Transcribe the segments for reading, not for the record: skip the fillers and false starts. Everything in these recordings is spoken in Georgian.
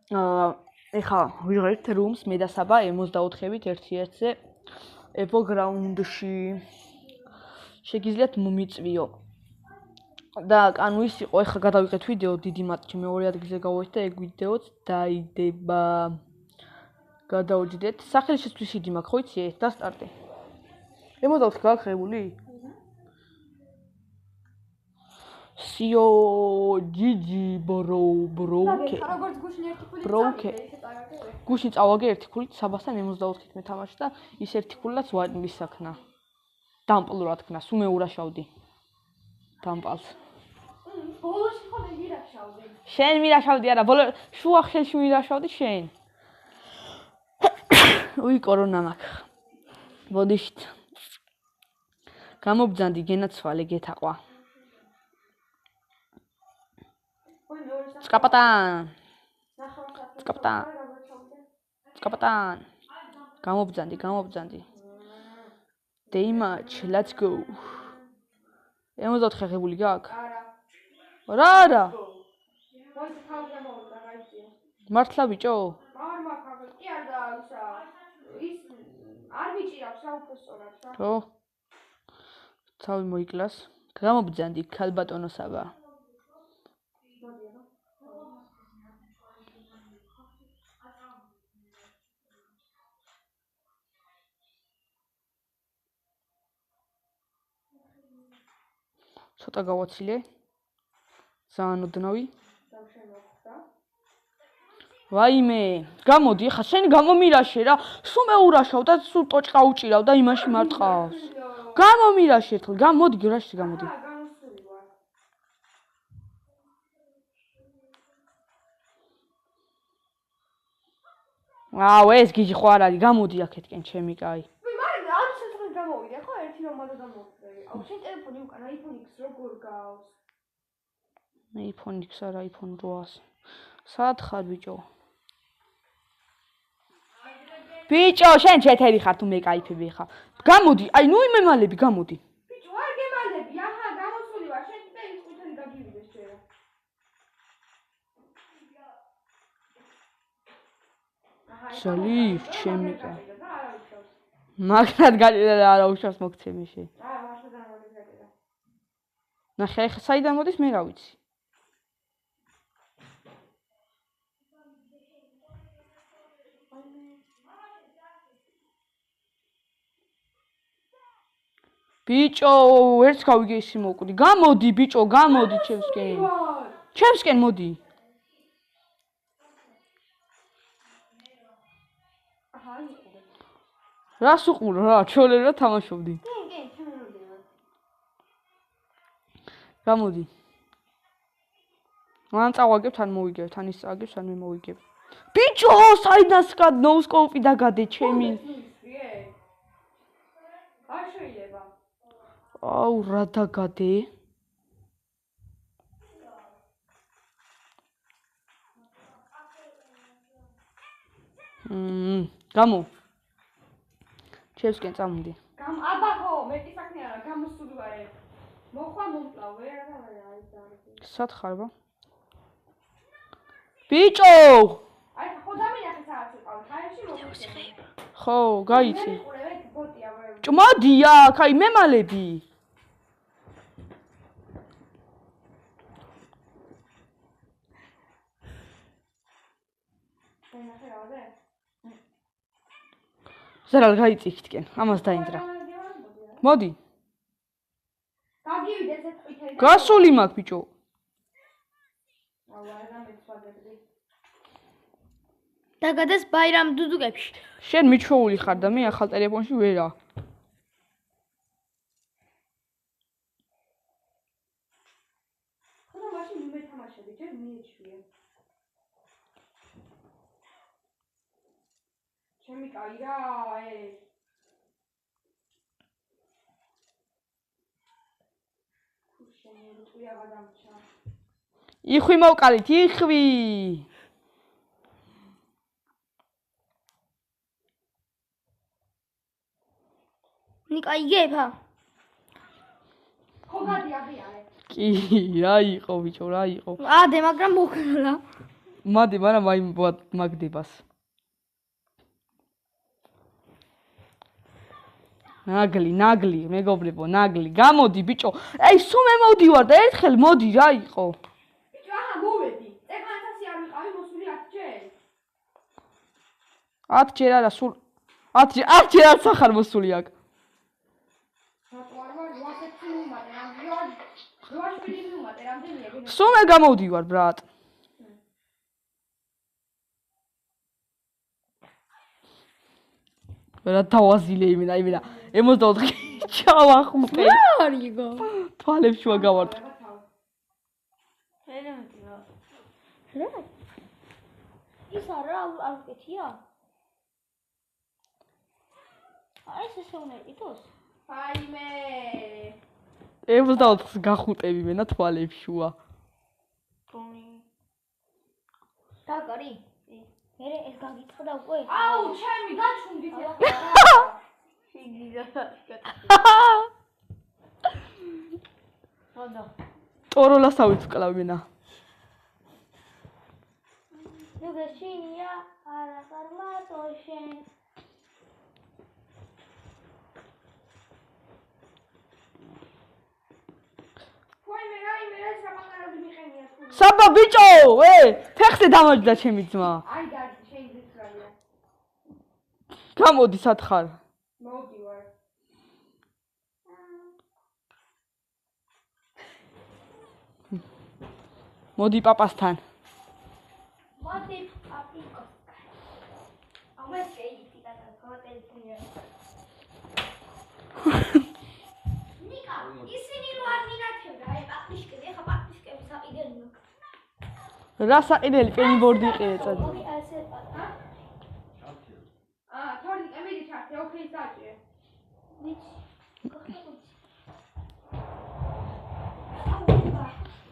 ეხლა ვიღებთ რუმს მე და საბა 64-ით 1-1-ზე ევო გრაუნდში. შეგიძლიათ მომიწვიო. და ანუ ის იყო, ეხლა გადავიღეთ ვიდეო დიდი მატჩი მეორე ადგილზე გავუვით და ეგ ვიდეოც დაიდება. გადავდიდეთ. სახელი შეცვლის იდი მაქვს, ხო იცი? და სტარტი. 64 გაახრებული? სიო ჯიჯი ბროუკე. როგორც გუშინ ერთი ფული ბროუკე. გუშინ წავაგე ერთი ფულით საბასთან 64-ით მე თამაში და ის ერთი ფულაც ვისაქნა. დამპლურად ქნა, სულ მე ურაშავდი. დამპალს. ბოლოში ხოლმე მირაშავდი. შენ მირაშავდი არა, ბოლო შუა ხელში მირაშავდი შენ. უი კორონა მაქვს. ბოდიშით. გამობძანდი გენაცვალე გეთაყვა. Skapatan. გამობძანდი. Day match, let's go. 64 ღებული გაქვს? არა. მართლა ბიჭო? კი არ და ის არ მიჭირავს რა უფრო სწორად რა. ხო. თავი მოიკლას. გამობძანდი ქალბატონო საბა. ცოტა გავაცილე. ძალიან ოდნავი. ვაიმე, გამოდი, ხა შენ გამომირაშე რა. სულ მე ურაშავ და სულ ტოჭყა უჭირავ და იმაში მარტყავს. გამომირაშე ერთხელ, გამოდი, გრაშე გამოდი. ეს გიჟი ხო არ არის, გამოდი აქეთკენ ჩემი კაი. მაგრამ ამ შემთხვევაში გამოვიდე, ხო, ერთი რომ მაგა გამოვიდე. აუ შენ ტელეფონი უკან iPhone X როგორ გავს? iPhone X არა, iPhone 8-ს. სად ხარ ბიჭო? ბიჭო, შენ ჩეთერი ხარ თუ მე кайფები ხარ. გამოდი, აი ნუ იმემალები, გამოდი. ბიჭო, არ გემალები, აჰა, გამოსული ვარ, შენ და ის ყვითელი გაგივიდეს შეიძლება. ზალი, ჩემი კა. მაგრად გაჭირდა არა უშავს მოგცემიში. მართლა დამოგიგდა. ნახე, ხა საიდან მოდის მე რა ვიცი. ბიჭო, ერთს გავიგე ისი მოკვდი. გამოდი ბიჭო, გამოდი ჩემსკენ. ჩემსკენ მოდი. რას უყურო რა, ჩოლე რა თამაშობდი. კი, ჩამოვიდა. გამოდი. მან წავაგებ თან მოვიგებ, თან ის წავაგებს, თან მე მოვიგებ. ბიჭო, საიდან სკად ნოუსკოპი დაგადე ჩემი. არ შეიძლება. აუ, რა დაგადე? გამო. ჩემსკენ წამოდი. აბა ხო, მეტი საქმე არა, გამოსული ვარ. მოხვა მომკლავ, ვერ არის და. სად ხარ ბა? ბიჭო! აი ხო დამინახე საათი ყავ, ხაერში მოვიხე. ხო, გაიცი. ბიჭო, მოდი აქ, აი მემალები. ზარალ გაიწი იქთკენ, ამას დაინძრა. მოდი. გაგივიდეს ეს ყვითელი. გასული მაქვს ბიჭო. აუ არ დამეცვალებდი. დაგადეს ბაირამ დუდუკებში. შენ მიჩვეული ხარ და მე ახალ ტელეფონში ვერა. ხო და მაშინ მე თამაშები, ჯერ მიეჩვიე. ჩემი კაი რა, ეს. ქუშენი რუტყვია გადამჭა. იხვი მოვყალით, იხვი. ნიკა იგება? ხო გადი აღიარე. კი, რა იყო ბიჭო, რა იყო. ადე, მაგრამ მოკრა. მადი, მაგრამ აი მაგდებას. ნაგლი, მეგობრებო, ნაგლი. გამოდი, ბიჭო. აი, სულ მე მოვდივარ და ერთხელ მოდი რა იყო. ბიჭო, აჰა, მოვედი. ეგ 1000 არ მიყავი მოსული 10 ჯერ. 10 ჯერ არა, სულ 10 ჯერ არც ახარ მოსული აქ. რატო არ ვარ 8 ნუმარი, რამდენი? 8 ნუმარი, რამდენია? სულ მე გამოვდივარ, ბრატ. რა დავაზილე იმენა 64 ჩავახმყე. არ იგო. თვალებს შუა გავარტყე. ელემენტი რა. რა? ის არა ალკეთია? აი ეს უნდა იყოს. ფაიმე. 64-ს გახუტები მენა თვალებს შუა. დაგარი. მე ეს გაგიცხდა უკვე. აუ, ჩემი გაჩუნდით ეს. ხოდა. ტოროლასავით ვკლავ მენა. ნუ გეშინია, არა ფარმატო შენ. საბა ბიჭო, ფეხზე დამოჯდა ჩემი ძმა. აი გადი, შეიძლება. გამოდი სათხარ. მოვდივარ. მოდი პაპასთან. მოდი პაპიკო. ამას შეიძლება და გოტელფონია. ნიკა, ისინი რო არ მინათებდა, აი პაპიშკები, ხა პაპიშკები საყიდელი. რა საყიდელი პენიბორდი იყიდე წადი. მოდი ასე პატა. თორნი ემილი ჩართე, ოკეი საჭე.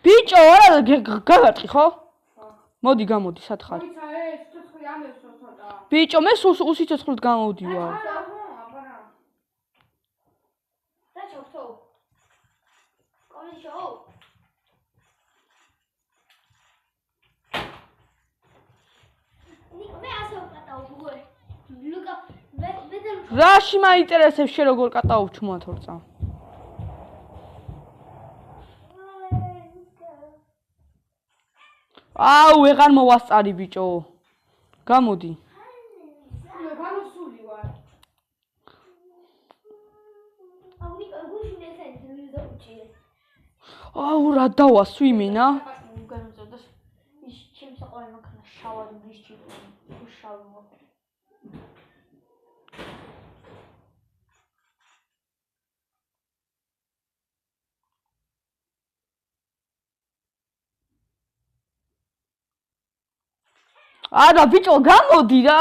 ბიჭო, არა გაგარტყი ხო? მოდი გამოდი სათხარ. მოიცა ეს ცოცხლი ამევსო ცოტა. ბიჭო, მე უსიცოცხლოდ გამოვდივარ. აბარა. და ჩავთო. კომიშო. ნიკო, მე ასე ვკატავ უკვე. ლუკა, მე რაში მაინტერესებს შენ როგორ კატაობ ჩუმათორწა? აუ, ვეღარ მოვასწარი ბიჭო. გამოდი. მე გამოსული ვარ. აუ, ნიკო, გუშინ ესენი თელევიზორ უჭირე. აუ, რა დავასვი მენა? განუწევდა ის ჩემს საყვარელ მანქანას შავად მისჭი. შავი მოკე. არა ბიჭო, გამოდი რა.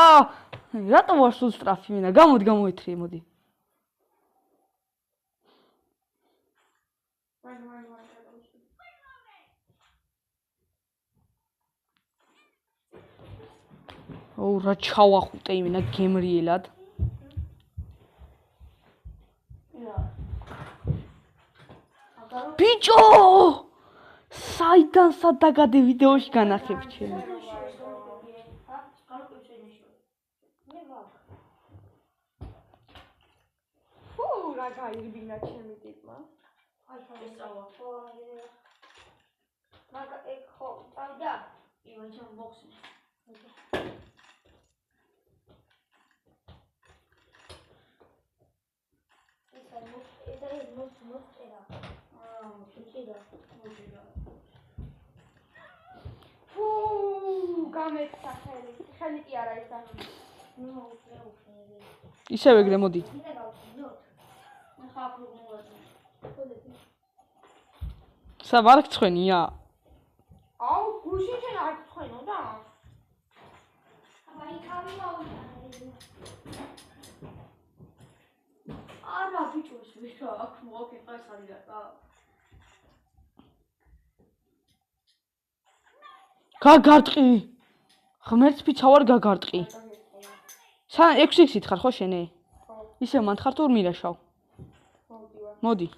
რატო ვარ სულ სწრაფი მენა? გამოდი, გამოეთრიე, მოდი. აუ, რა ჩავახუტე იმენა გემრიელად. ბიჭო! საიდან სად დაგადე ვიდეოში განახებ ჩემი? ფუ, რა გაირბინა ჩემი ტიპმა. აი, ესავა. მაგა ეგ ხო, წავიდა. ივან ჩემ ბოქსში. ფუ, გამეცა ხელი. ხელი კი არა ეს არ. ისევ ეგრე მოდი. სა ვარ გწვენია? აუ, გუშინ შენ არ გწვენოდა? აბა იქავი მოვიდა. არა ბიჭოს ვიშო აქ მოგეკითხა ეს არის რა. გაგარტყი. ღმერთს ფიცა ვარ გაგარტყი. 6x-ით ხარ ხო შენე? ხო. ისევ მან ხარ თუ მირაშავ? მოვდივარ. მოდი.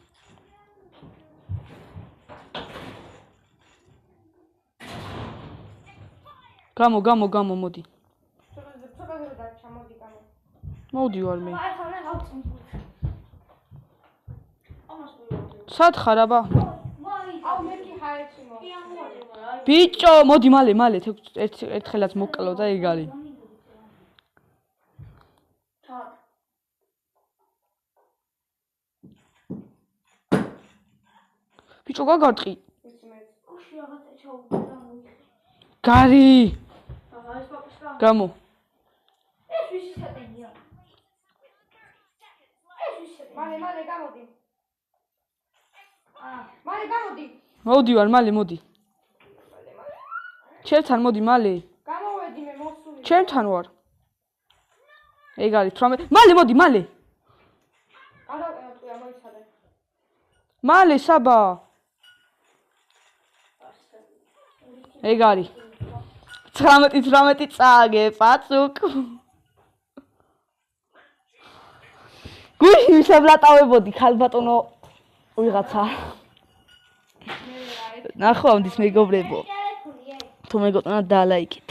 გამო, მოდი. ცოტაზე დარჩა, მოდი გამო. მოდი ვარ მე. აი ხარ გავწმ. ამას მივიდი. სად ხარ აბა? აუ მე კი ჰაერში მო. ბიჭო, მოდი მალე, ერთხელაც მოკლო და ეგ არის. ბიჭო, გაგარტყი. უშ რაღაცა ჩაუყარა მოიხე. გარი. აა ეს პაპიშკა. გამო. ეს ვისი სატენია? ეს ვისი? მალე გამოდი. მალე გამოდი. მოდი ვარ, მალე. ჩემთან მოდი მალე. გამოვედი მე მოსული. ჩემთან ვარ. ეგ არის 18. მალე მოდი. არა, მოიცადე. მალე საბა. ეგ არის 19 წააგე პაცუკ. გუში შევლატავებოდი ხალბატონო ვიღაცა. ნახო ამდის მეგობრებო. თუ მეგონა დალაიქეთ.